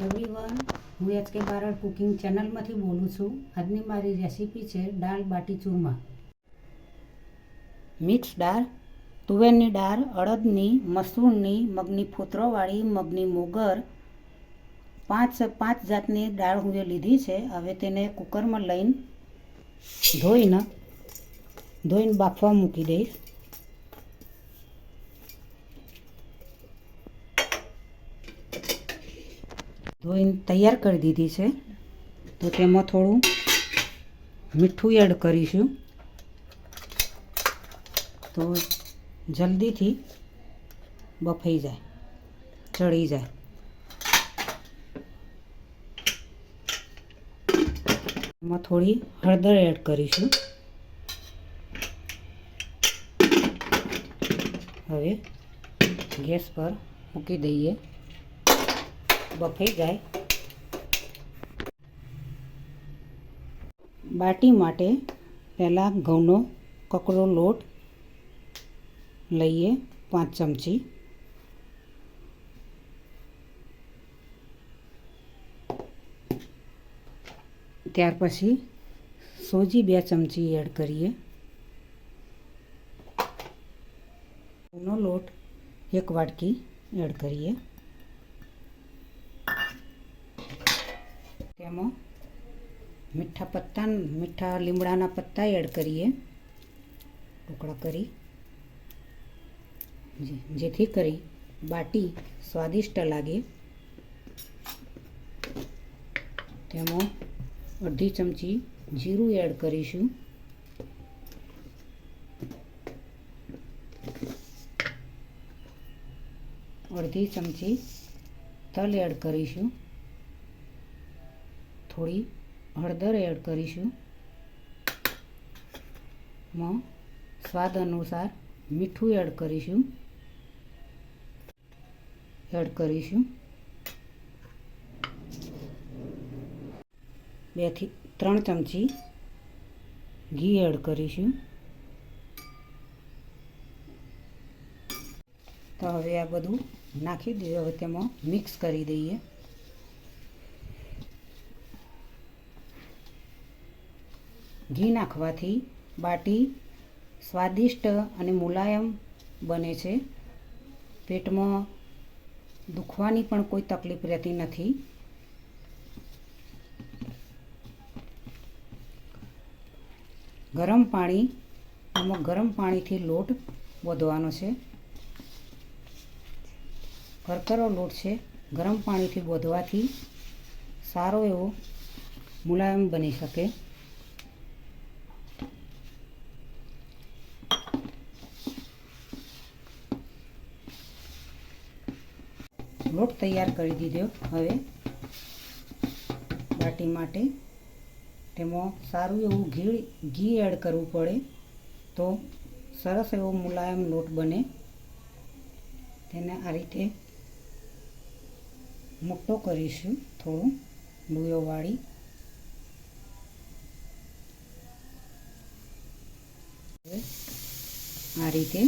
Everyone, હું H K Barad cooking ચેનલમાંથી બોલું છું. આજની મારી રેસીપી છે દાળ બાટી ચૂરમા. મિક્સ દાળ, તુવેરની દાળ, અડદની, મસૂરની, મગની ફોતરોવાળી, મગની મોગર, પાંચ જાતની દાળ હું લીધી છે. હવે તેને કુકરમાં લઈને ધોઈને બાફવા મૂકી દઈશ. ધોઈને તૈયાર કરી દીધી છે. તો તેમાં થોડું મીઠું એડ કરીશું તો જલ્દીથી બફાઈ જાય, ચડી જાય. એમાં થોડી હળદર એડ કરીશું. હવે ગેસ પર મૂકી દઈએ, બફાઈ જાય. બાટી માટે પહેલાં ઘઉંનો કકડો લોટ લઈએ 5 ચમચી. ત્યાર પછી સોજી 2 ચમચી એડ કરીએ. ઘઉંનો લોટ 1 વાટકી એડ કરીએ. તેમાં મીઠા લીમડાના પત્તા એડ કરીએ, ટુકડા કરી, જેથી કરી બાટી સ્વાદિષ્ટ લાગે. તેમાં અડધી ચમચી જીરું એડ કરીશું. અડધી ચમચી તલ એડ કરીશું. થોડી હળદર એડ કરીશું. સ્વાદ અનુસાર મીઠું એડ કરીશું. 2 થી 3 ચમચી ઘી એડ કરીશું. તો હવે આ બધું નાખી દઈએ. હવે તેમાં મિક્સ કરી દઈએ. ઘી નાખવાથી બાટી સ્વાદિષ્ટ અને મુલાયમ બને છે. પેટમાં દુખવાની પણ કોઈ તકલીફ રહેતી નથી. ગરમ પાણીથી લોટ બાંધવાનો છે. કરકરો લોટ છે. ગરમ પાણીથી બાંધવાથી સારો એવો મુલાયમ બની શકે. લોટ તૈયાર કરી દીધો. હવે બાટી માટે તેમાં સારું એવું ઘી એડ કરવું પડે તો સરસ એવો મુલાયમ લોટ બને. તેને આ રીતે મોટો કરીશું, થોડું લોયો વાળી. આ રીતે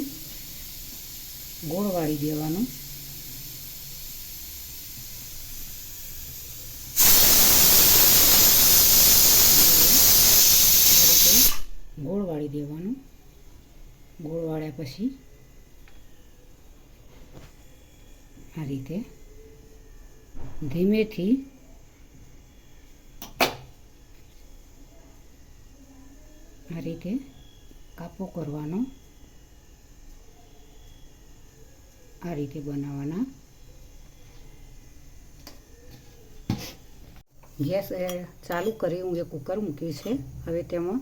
ગોળ વાળી દેવાનું. ગોળ વાળી દેવાનું. ગોળ વાળ્યા પછી આ રીતે ધીમેથી આ રીતે કાપો કરવાનો. આ રીતે બનાવવાના. ગેસ ચાલુ કરી હું એક કુકર મૂક્યું છે. હવે તેમાં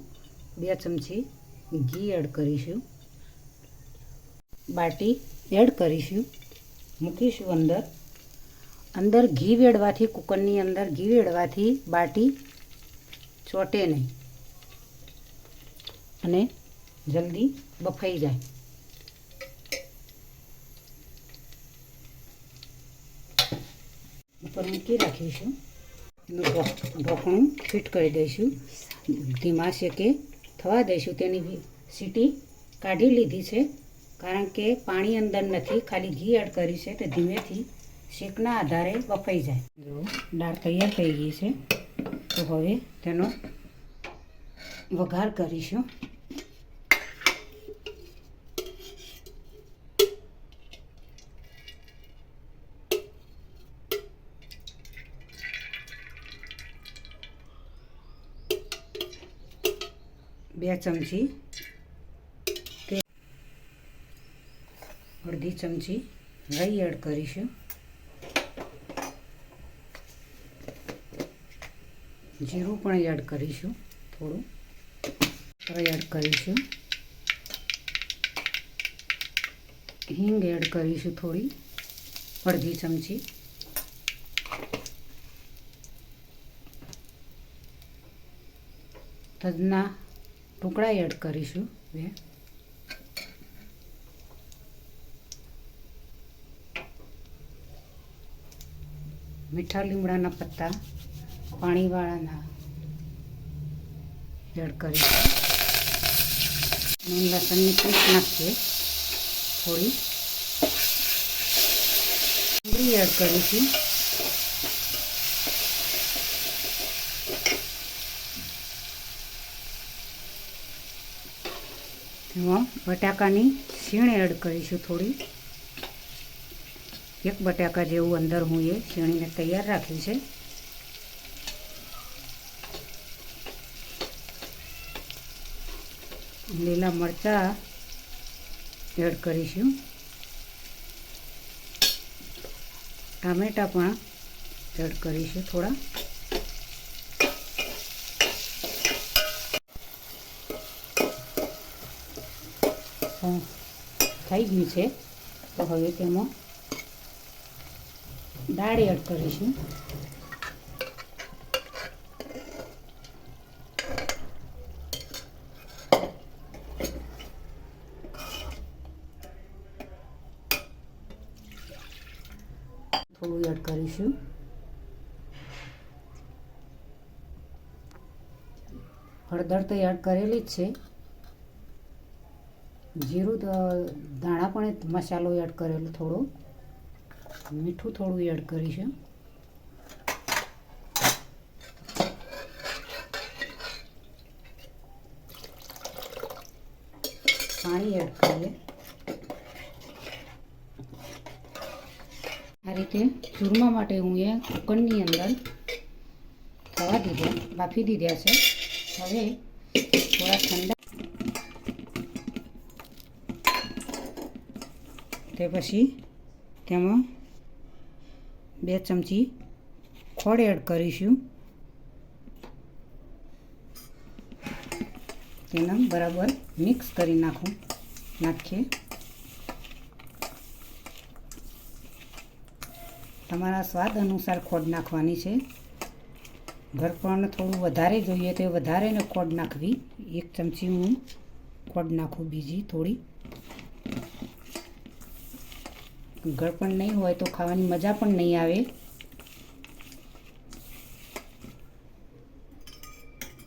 2 ચમચી ઘી એડ કરીશું. બાટી એડ કરીશું, મૂકીશું અંદર ઘી વેડવાથી, કુકરની અંદર ઘી વેડવાથી બાટી ચોટે નહીં અને જલ્દી બફાઈ જાય. ઉપર મૂકી રાખીશું. એનું ઢોકણું ફિટ કરી દઈશું. ધીમા શેકે થવા દઈશું. તેની સીટી કાઢી લીધી છે, કારણ કે પાણી અંદર નથી, ખાલી ઘી એડ કરી છે. તો ધીમેથી શેકના આધારે બફાઈ જાય. જો દાળ તૈયાર થઈ ગઈ છે, તો હવે તેનો વઘાર કરીશું. બે ચમચી તેલ, અડધી ચમચી રાઈ એડ કરીશું. જીરું પણ એડ કરીશું, થોડું એડ કરીશું. હિંગ એડ કરીશું થોડી, અડધી ચમચી. તજના ટુકડા એડ કરીશું 2. મીઠા લીમડાના પત્તા પાણીવાળાના એડ કરીશું. લસણની પેસ્ટ નાખીએ થોડી. ડુંગળી એડ કરીશું. તેમાં બટાકાની છીણ એડ કરીશું થોડી. 1 બટાકા જેવું અંદર હું એ છીણીને તૈયાર રાખ્યું છે. લીલા મરચાં એડ કરીશું. ટામેટાં પણ એડ કરીશું થોડા. થઈ ગયું છે, તો હવે તેમાં દાળ એડ કરીશું. થોડું એડ કરીશું. હળદર તો એડ કરેલી જ છે. જીરું દાણા પણ મસાલો એડ કરેલો થોડો. મીઠું થોડું એડ કરીશું. પાણી એડ કરીએ. આ રીતે ચૂરમા માટે હું એ કુકરની અંદર થવા દીધા, બાફી દીધા છે. હવે થોડા ઠંડા તે પછી તેમાં 2 ચમચી ખોળ એડ કરીશું. તેને બરાબર મિક્સ કરી નાખીએ. તમારા સ્વાદ અનુસાર ખોડ નાખવાની છે. ગળપણ થોડું વધારે જોઈએ તો વધારે ને ખોડ નાખવી. 1 ચમચી હું ખોડ નાખું, બીજી થોડી. ગળપણ નહીં હોય તો ખાવાની મજા પણ નહીં આવે.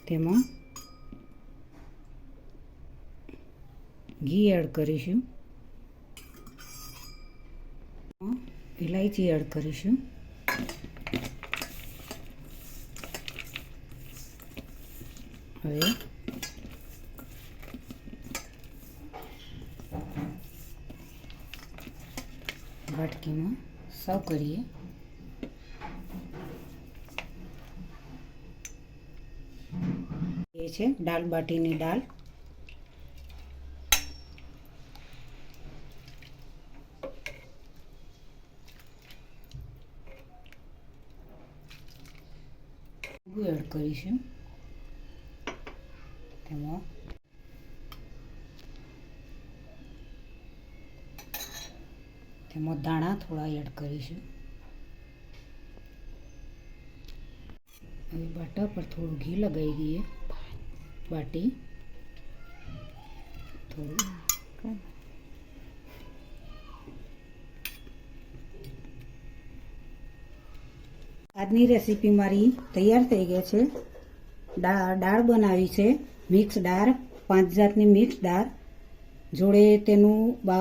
તેમાં ઘી એડ કરીશું. ઇલાયચી એડ કરીશું. હવે વાટકીમાં સર્વ કરીએ. એ છે દાળ બાટીની દાળ. એડ કરીશું. તેમાં દાણા થોડા એડ કરીશું. હવે બાટા પર થોડું ઘી લગાવી દઈએ. બાટી થોડું આજની રેસીપી મારી તૈયાર થઈ ગઈ છે. દાળ બનાવી છે, મિક્સ દાળ, 5 જાતની મિક્સ દાળ. જોડે તેનું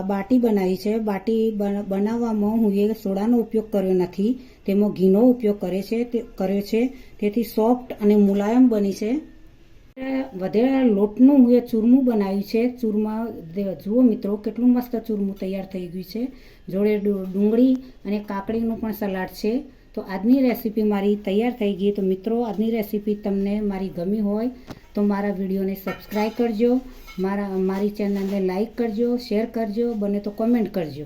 બાટી બનાવી છે. બાટી બનાવવામાં હું એ સોડાનો ઉપયોગ કર્યો નથી, તેમાં ઘીનો ઉપયોગ કર્યો છે. તેથી સોફ્ટ અને મુલાયમ બની છે. વધેલા લોટનું હું એ ચૂરમું બનાવ્યું છે. ચૂરમા જુઓ મિત્રો કેટલું મસ્ત ચૂરમું તૈયાર થઈ ગયું છે. જોડે ડુંગળી અને કાકડીનું પણ સલાડ છે. તો આજની રેસીપી મારી તૈયાર થઈ ગઈ. તો મિત્રો આજની રેસીપી તમને મારી ગમી હોય તો મારા વિડીયોને સબસ્ક્રાઈબ કરજો, મારી ચેનલને લાઈક કરજો, શેર કરજો, બને તો કોમેન્ટ કરજો.